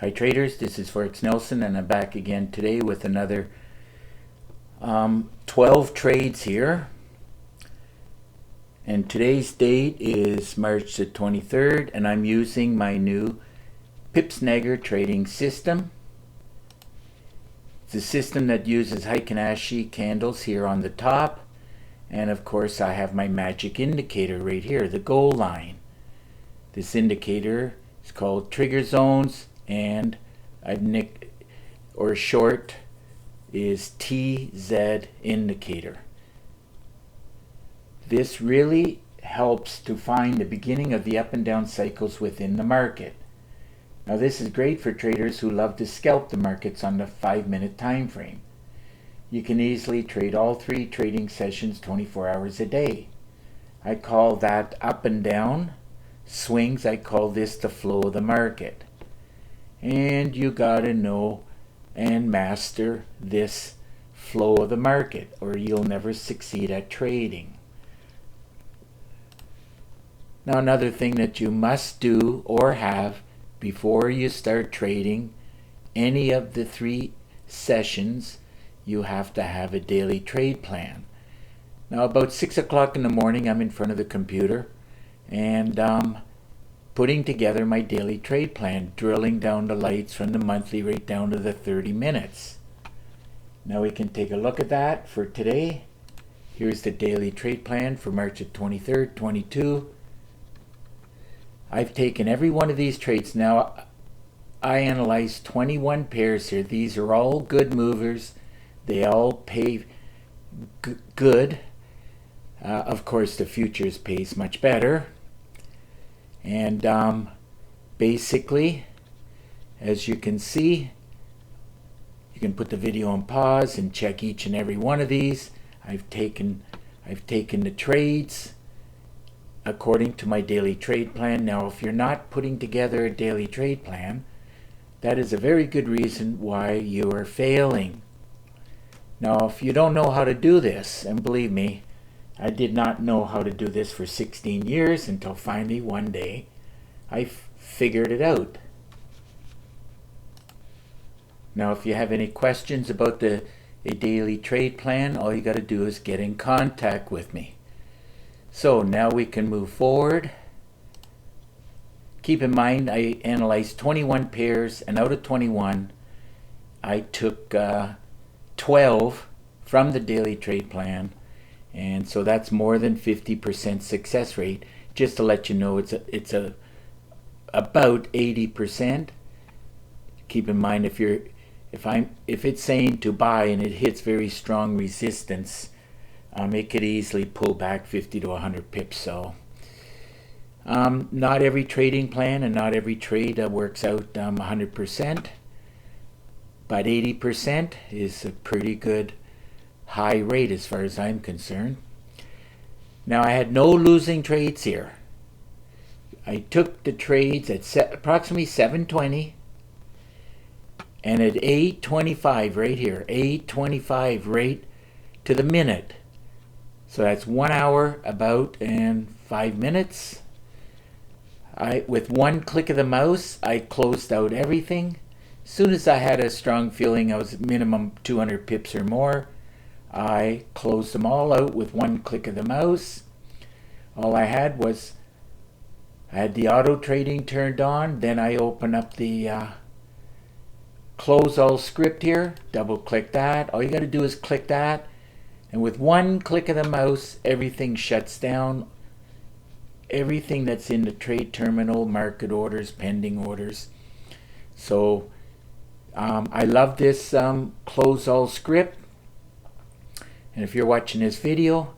Hi traders, this is Forex Nelson and I'm back again today with another 12 trades here. And today's date is March the 23rd and I'm using my new PIP SNAGER trading system. It's a system that uses Heikin Ashi candles here on the top, and of course I have my magic indicator right here, the goal line. This indicator is called trigger zones, and short is TZ indicator. This really helps to find the beginning of the up and down cycles within the market. Now this is great for traders who love to scalp the markets on the 5-minute time frame. You can easily trade all 3 trading sessions 24 hours a day. I call that up and down swings. I call this the flow of the market. And you gotta know and master this flow of the market, or you'll never succeed at trading. Now another thing that you must do or have before you start trading any of the 3 sessions, you have to have a daily trade plan. Now about 6 o'clock in the morning, I'm in front of the computer and putting together my daily trade plan, drilling down the lights from the monthly right down to the 30 minutes. Now we can take a look at that for today. Here's the daily trade plan for March 23rd, 22. I've taken every one of these trades. Now I analyzed 21 pairs here. These are all good movers. They all pay good. Of course the futures pays much better. And basically, as you can see, you can put the video on pause and check each and every one of these. I've taken the trades according to my daily trade plan. Now if you're not putting together a daily trade plan, that is a very good reason why you are failing. Now if you don't know how to do this, and believe me, I did not know how to do this for 16 years until finally one day I figured it out. Now if you have any questions about a daily trade plan, all you got to do is get in contact with me. So now we can move forward. Keep in mind I analyzed 21 pairs, and out of 21 I took 12 from the daily trade plan. And so that's more than 50% success rate. Just to let you know, it's about 80%. Keep in mind if it's saying to buy and it hits very strong resistance, it could easily pull back 50 to 100 pips. So not every trading plan and not every trade works out 100%, but 80% is a pretty good high rate as far as I'm concerned. Now I had no losing trades here. I took the trades at approximately 7:20 and at 8:25 right here, 8:25 right to the minute. So that's 1 hour about and 5 minutes. With one click of the mouse, I closed out everything. As soon as I had a strong feeling I was minimum 200 pips or more, I closed them all out with one click of the mouse. All I had was, I had the auto trading turned on. Then I open up the close all script here, double click that. All you got to do is click that, and with one click of the mouse, everything shuts down. Everything that's in the trade terminal, market orders, pending orders. So I love this close all script. And if you're watching this video,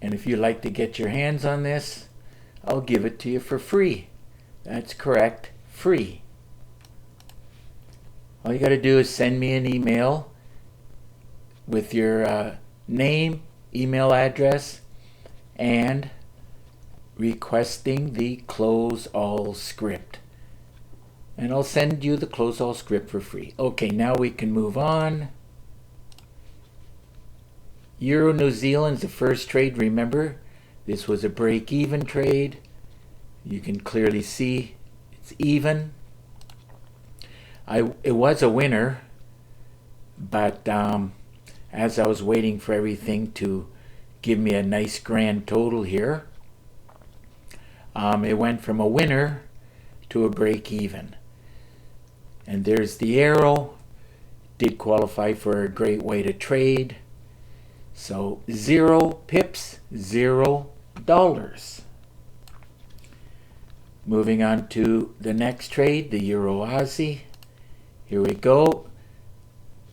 and if you'd like to get your hands on this, I'll give it to you for free. That's correct, free. All you got to do is send me an email with your name, email address, and requesting the close all script. And I'll send you the close all script for free. Okay, now we can move on. Euro New Zealand's the first trade. Remember, this was a break-even trade. You can clearly see it's even. It was a winner, but as I was waiting for everything to give me a nice grand total here, it went from a winner to a break even. And there's the arrow. Did qualify for a great way to trade. So 0 pips, $0. Moving on to the next trade, the Euro Aussie. Here we go.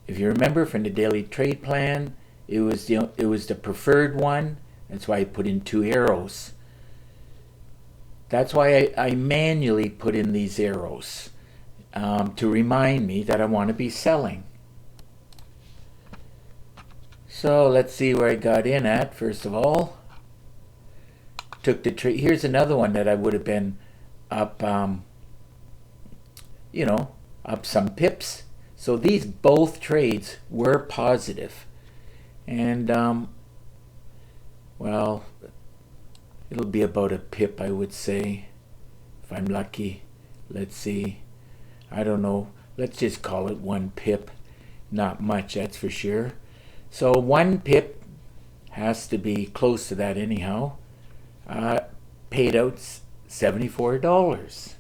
If you remember from the daily trade plan, it was the preferred one. That's why I put in 2 arrows. That's why I manually put in these arrows to remind me that I want to be selling. So let's see where I got in at. First of all, took the trade. Here's another one that I would have been up, up some pips. So these both trades were positive. And, well, it'll be about a pip, I would say, if I'm lucky. Let's see. I don't know. Let's just call it 1 pip. Not much, that's for sure. So 1 pip has to be close to that anyhow. Paid out $74.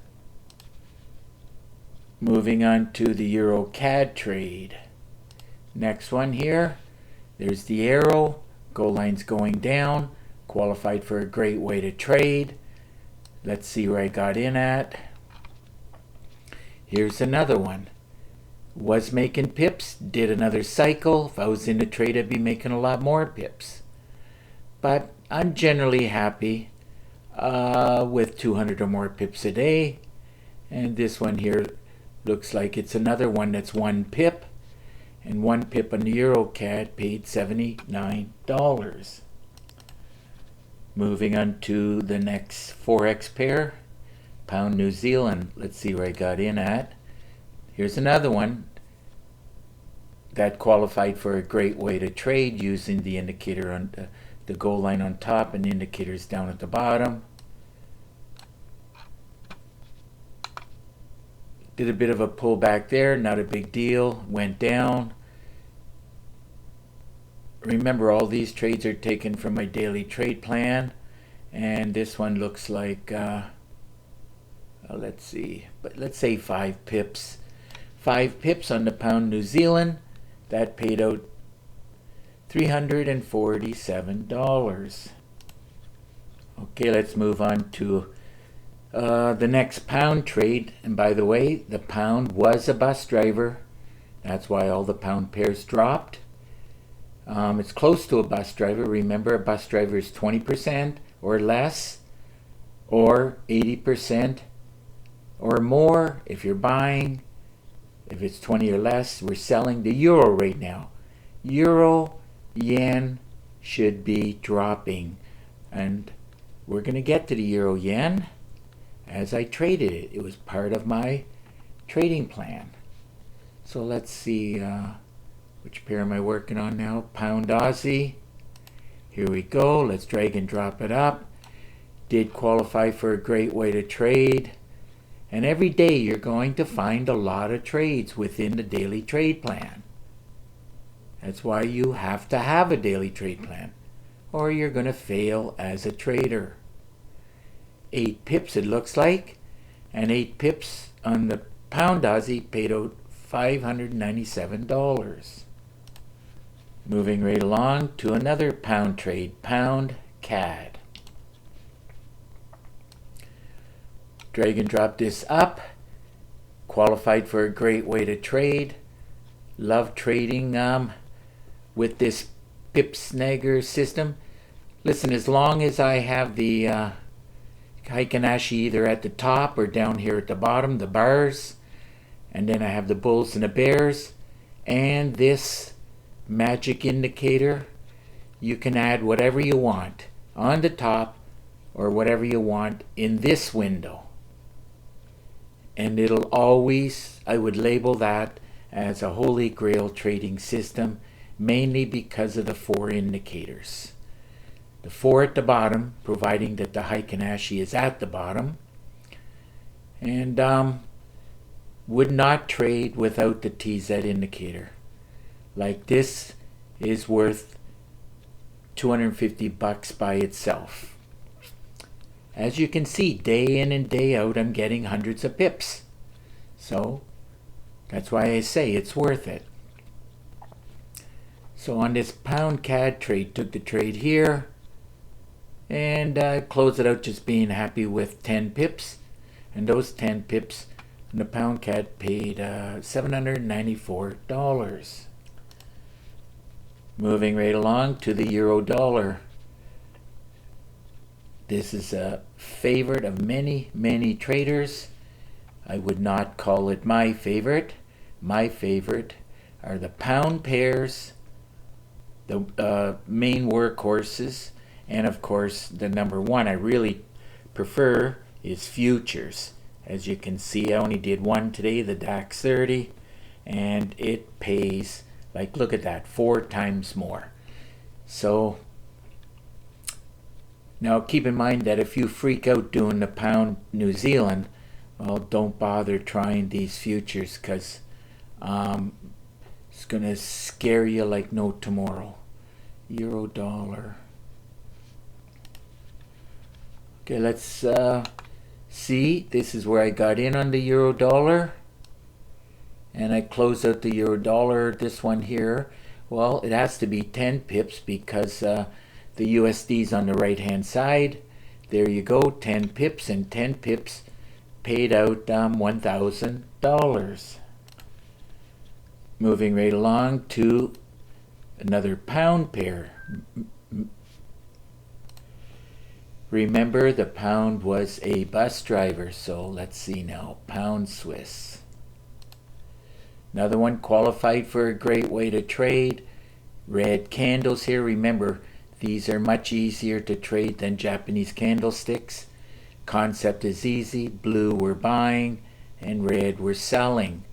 Moving on to the Euro CAD trade. Next one here. There's the arrow. Goal line's going down. Qualified for a great way to trade. Let's see where I got in at. Here's another one. Was making pips, did another cycle. If I was in the trade, I'd be making a lot more pips. But I'm generally happy with 200 or more pips a day. And this one here looks like it's another one that's 1 pip. And 1 pip on the EuroCAD paid $79. Moving on to the next Forex pair, Pound New Zealand. Let's see where I got in at. Here's another one that qualified for a great way to trade using the indicator on the goal line on top and indicators down at the bottom. Did a bit of a pullback there, not a big deal, went down. Remember, all these trades are taken from my daily trade plan, and this one looks like, let's see, but let's say 5 pips. 5 pips on the Pound New Zealand. That paid out $347. Okay, let's move on to the next pound trade. And by the way, the pound was a bus driver. That's why all the pound pairs dropped. It's close to a bus driver. Remember, a bus driver is 20% or less, or 80% or more if you're buying. If it's 20 or less, we're selling the euro right now. Euro, yen should be dropping. And we're going to get to the euro yen as I traded it. It was part of my trading plan. So let's see, which pair am I working on now? Pound Aussie. Here we go. Let's drag and drop it up. Did qualify for a great way to trade. And every day you're going to find a lot of trades within the daily trade plan. That's why you have to have a daily trade plan, or you're going to fail as a trader. 8 pips it looks like, and 8 pips on the Pound Aussie paid out $597. Moving right along to another pound trade, Pound CAD. Drag and drop this up. Qualified for a great way to trade. Love trading with this PIP SNAGER system. Listen, as long as I have the Heikin-Ashi either at the top or down here at the bottom, the bars, and then I have the bulls and the bears, and this magic indicator, you can add whatever you want on the top or whatever you want in this window. And it'll always, I would label that as a holy grail trading system, mainly because of the 4 indicators. The 4 at the bottom, providing that the Heikin-Ashi is at the bottom. And would not trade without the TZ indicator. Like this is worth $250 by itself. As you can see, day in and day out, I'm getting hundreds of pips. So that's why I say it's worth it. So on this pound CAD trade, took the trade here and closed it out just being happy with 10 pips. And those 10 pips on the pound CAD paid $794. Moving right along to the euro dollar. This is a favorite of many, many traders. I would not call it my favorite. My favorite are the pound pairs, the main workhorses, and of course the number one I really prefer is futures. As you can see, I only did one today, the DAX 30, and it pays, like, look at that, 4 times more. So now keep in mind that if you freak out doing the pound New Zealand, well, don't bother trying these futures, because it's going to scare you like no tomorrow. Euro dollar. Okay, let's see. This is where I got in on the euro dollar. And I close out the euro dollar, this one here. Well, it has to be 10 pips because the USD's on the right hand side. There you go, 10 pips, and 10 pips paid out $1,000. Moving right along to another pound pair. Remember, the pound was a bus driver, so let's see now. Pound Swiss. Another one qualified for a great way to trade. Red candles here. Remember, these are much easier to trade than Japanese candlesticks. Concept is easy. Blue we're buying and red we're selling.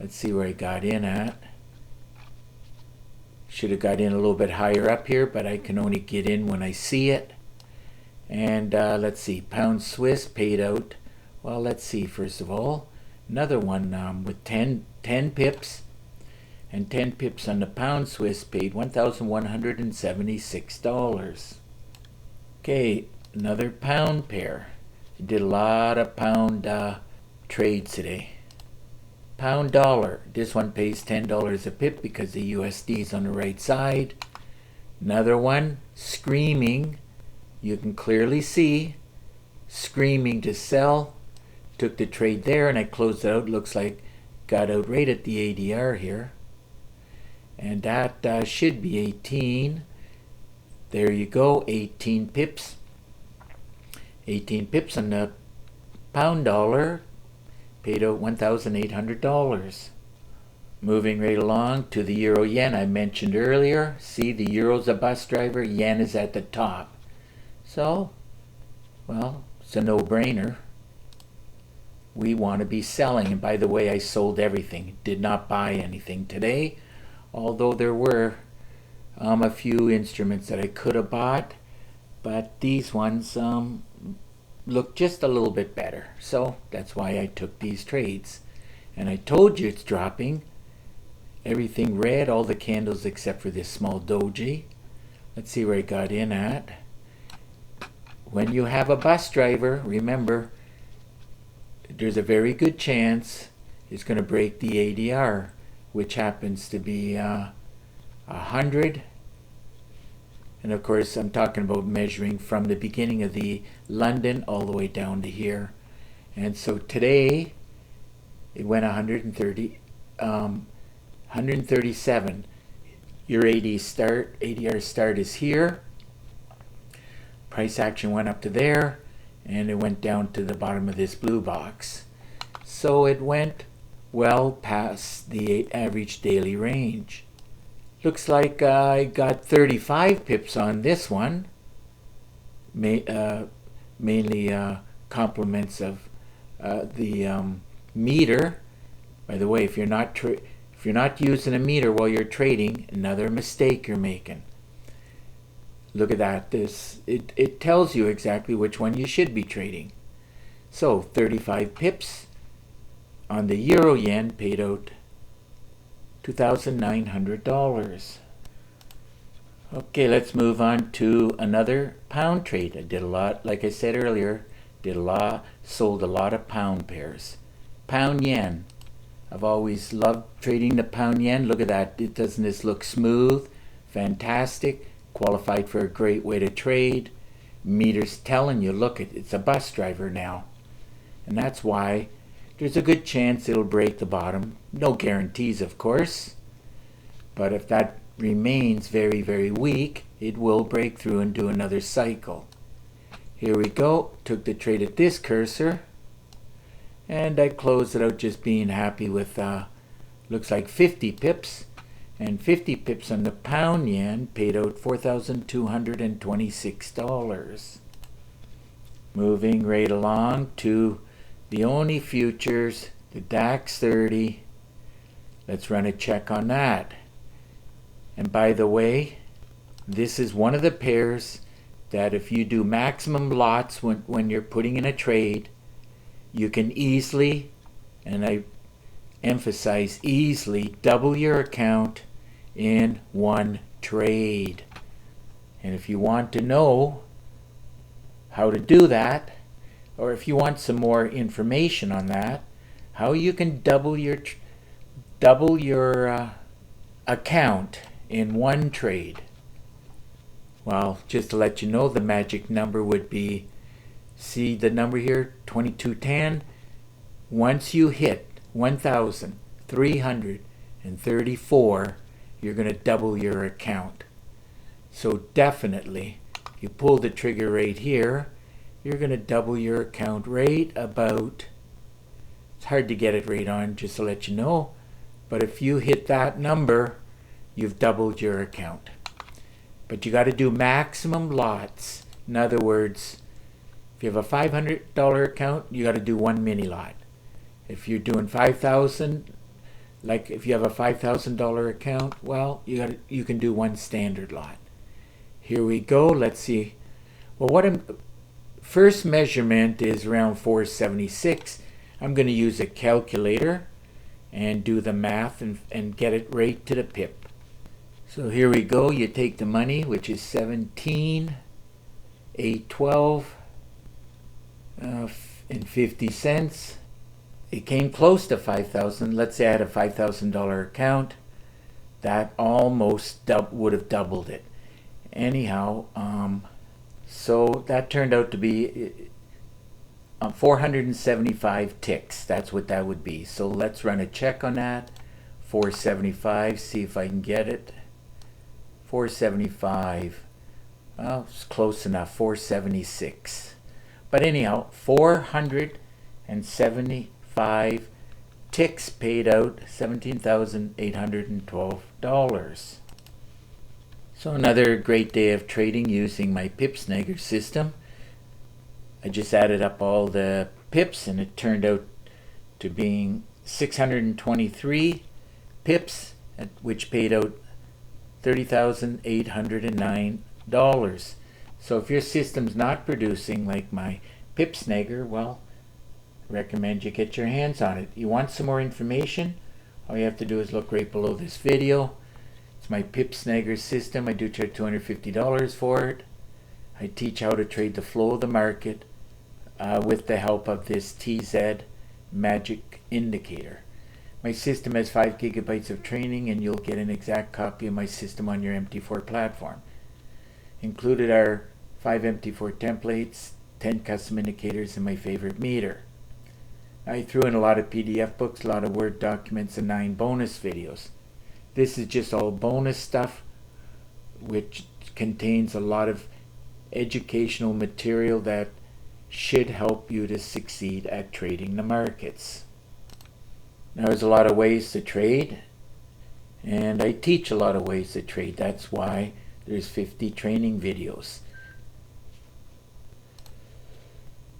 Let's see where I got in at. Should have got in a little bit higher up here, but I can only get in when I see it. And let's see, pound Swiss paid out, well, let's see, first of all, another one with 10 pips, and 10 pips on the pound Swiss paid $1,176. Okay, another pound pair. I did a lot of pound trades today. Pound dollar, this one pays $10 a pip because the USD is on the right side. Another one, screaming. You can clearly see, screaming to sell. Took the trade there and I closed it out. Looks like got out right at the ADR here. And that should be 18. There you go, 18 pips. 18 pips on the pound dollar. Paid out $1,800. Moving right along to the euro yen I mentioned earlier. See, the euro's a bus driver, yen is at the top. So, well, it's a no-brainer. We want to be selling. And by the way, I sold everything. Did not buy anything today. Although there were a few instruments that I could have bought. But these ones look just a little bit better. So that's why I took these trades. And I told you it's dropping. Everything red, all the candles except for this small doji. Let's see where I got in at. When you have a bus driver, remember, there's a very good chance it's going to break the ADR, which happens to be 100. And of course, I'm talking about measuring from the beginning of the London all the way down to here. And so today, it went 137. Your ADR start is here. Price action went up to there, and it went down to the bottom of this blue box. So it went well past the average daily range. Looks like I got 35 pips on this one. Mainly compliments of the meter. By the way, if you're not using a meter while you're trading, another mistake you're making. Look at that. It tells you exactly which one you should be trading. So 35 pips on the euro yen paid out $2,900. Okay, let's move on to another pound trade. I did a lot, like I said earlier, sold a lot of pound pairs. Pound yen. I've always loved trading the pound yen. Look at that. Doesn't this look smooth? Fantastic. Qualified for a great way to trade. Meters telling you, look, it's a bus driver now. And that's why there's a good chance it'll break the bottom. No guarantees, of course. But if that remains very, very weak, it will break through and do another cycle. Here we go. Took the trade at this cursor. And I closed it out just being happy with, looks like 50 pips. And 50 pips on the pound yen paid out $4,226. Moving right along to the only futures, the DAX 30. Let's run a check on that. And by the way, this is one of the pairs that if you do maximum lots when you're putting in a trade, you can easily, and I emphasize easily, double your account in one trade. And if you want to know how to do that, or if you want some more information on that, how you can double your account in one trade, well, just to let you know, the magic number would be, see the number here, 2210. Once you hit 1,334, you're going to double your account. So definitely, if you pull the trigger right here, you're going to double your account right about, it's hard to get it right on, just to let you know, but if you hit that number, you've doubled your account. But you got to do maximum lots. In other words, if you have a $500 account, you got to do one mini lot. If you're doing 5,000, like if you have a $5,000 account, well, you can do one standard lot. Here we go. Let's see. Well, first measurement is around 476. I'm going to use a calculator and do the math and get it right to the pip. So here we go. You take the money, which is 17,812 and 50 cents. It came close to 5,000. Let's say I had a $5,000 account. That almost would have doubled it. Anyhow, so that turned out to be 475 ticks. That's what that would be. So let's run a check on that. 475, see if I can get it. 475. Well, it's close enough. 476. But anyhow, 475 ticks paid out $17,812. So another great day of trading using my PIP SNAGER system. I just added up all the pips and it turned out to being 623 pips, which paid out $30,809. So if your system's not producing like my PIP SNAGER, well, I recommend you get your hands on it. You want some more information? All you have to do is look right below this video. It's my PIP SNAGER system. I do charge $250 for it. I teach how to trade the flow of the market with the help of this TZ magic indicator. My system has 5 gigabytes of training, and you'll get an exact copy of my system on your MT4 platform. Included are 5 MT4 templates, 10 custom indicators, and my favorite meter. I threw in a lot of PDF books, a lot of Word documents, and 9 bonus videos. This is just all bonus stuff, which contains a lot of educational material that should help you to succeed at trading the markets. Now, there's a lot of ways to trade, and I teach a lot of ways to trade. That's why there's 50 training videos.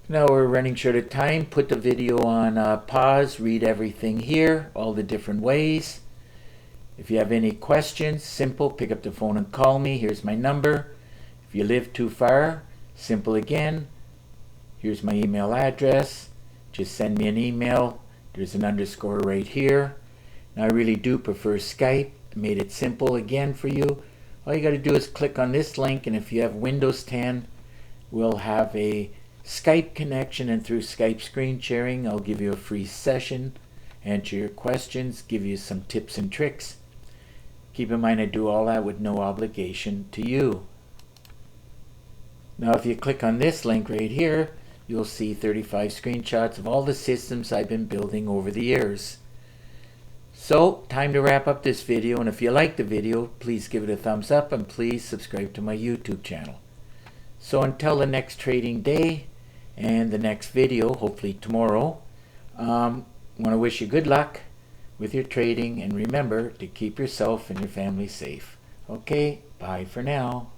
Now we're running short of time. Put the video on pause, read everything here, all the different ways. If you have any questions, simple, pick up the phone and call me. Here's my number. If you live too far, simple again. Here's my email address. Just send me an email There's an underscore right here. Now I really do prefer Skype. I made it simple again for you. All you got to do is click on this link, and if you have Windows 10, we'll have a Skype connection, and through Skype screen sharing, I'll give you a free session, answer your questions, give you some tips and tricks. Keep in mind I do all that with no obligation to you. Now if you click on this link right here, you'll see 35 screenshots of all the systems I've been building over the years. So, time to wrap up this video, and if you like the video, please give it a thumbs up and please subscribe to my YouTube channel. So until the next trading day and the next video, hopefully tomorrow, I want to wish you good luck with your trading, and remember to keep yourself and your family safe. Okay, bye for now.